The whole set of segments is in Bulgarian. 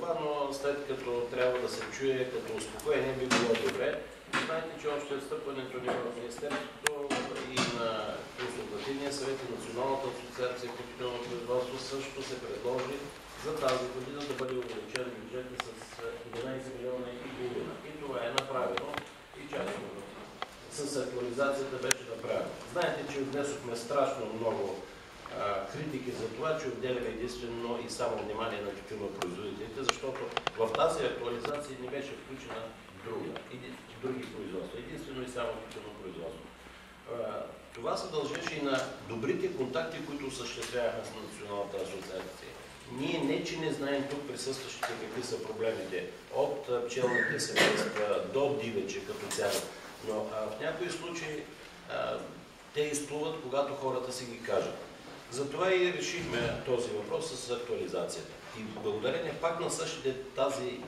това, но след като трябва да се чуе като успокоение, би било добре. Знаете, че още встъпването ни в Министерството и на Консултативния съвет и Националната асоциация по тютюнево производство също се предложи за тази година да бъде увеличен бюджета с 11 милиона и половина. И това е направено и частно с актуализацията беше направено. Знаете, че внесохме страшно много критики за това, че отделяме единствено и само внимание на тютюнопроизводителите, защото в тази актуализация не беше включена други производства. Единствено и само тютюнопроизводство. Това се дължеше и на добрите контакти, които осъществявахме с Националната асоциация. Ние не, че не знаем тук присъстващите какви са проблемите от пчелните семейства до дивече като цяло, но в някои случаи те изплуват, когато хората си ги кажат. Затова и решихме този въпрос с актуализацията. И благодарение пак на същите тази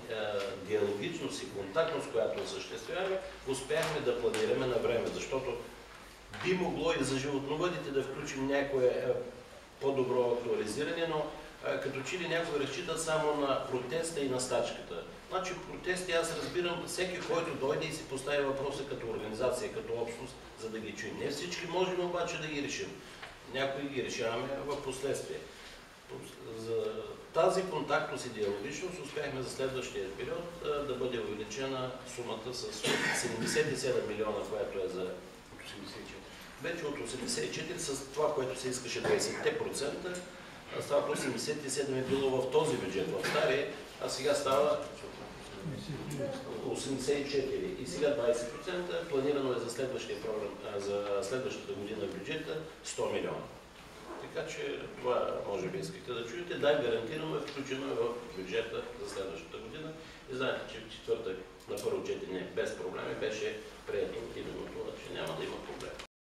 диалогичност и контактност, която осъществяваме, успяхме да планираме на време, защото би могло и за животновъдите да включим някое по-добро актуализиране, но като че ли някой разчита само на протеста и на стачката. Значи протести аз разбирам всеки, който дойде и си постави въпроса като организация, като общност, за да ги чуем. Не всички можем обаче да ги решим. Някои ги решаваме в последствие. За тази контактност и диалогичност успяхме за следващия период да бъде увеличена сумата с 77 милиона, която е за 84. Вече от 84 с това, което се искаше 20%, става 87 е било в този бюджет, в стария, а сега става 84 и сега 20%, планирано е за следващата година в бюджета 100 милиона. Така че това може би искате да чуете. Да, гарантирано е включено в бюджета за следващата година. И знаете, че в четвъртък на първо четене без проблеми беше прието